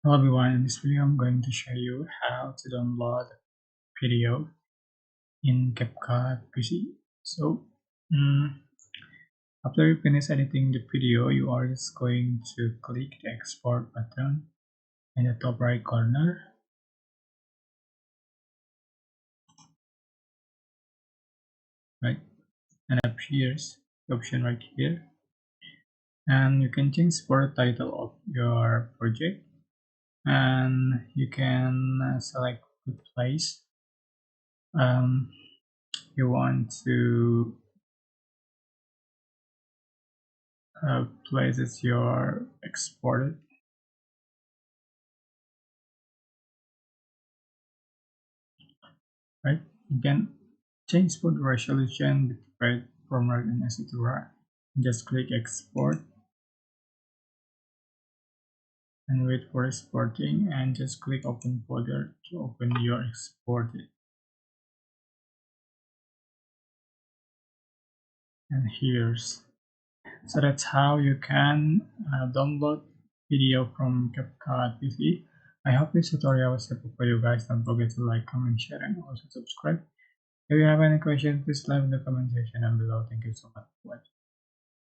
Hello everyone, in this video I'm going to show you how to download video in CapCut PC. So after you finish editing the video, you are just going to click the export button in the top right corner, right? And appears the option right here. And you can change for the title of your project, and you can select the place you want to places your exported, right? You can change for the resolution, bitrate, frame rate, and etc. Just click export and wait for exporting, and just click open folder to open your exported. And here's so that's how you can download video from CapCut PC. I hope this tutorial was helpful for you guys. Don't forget to like, comment, share, and also subscribe. If you have any questions, please leave in the comment section down below. Thank you so much for watching.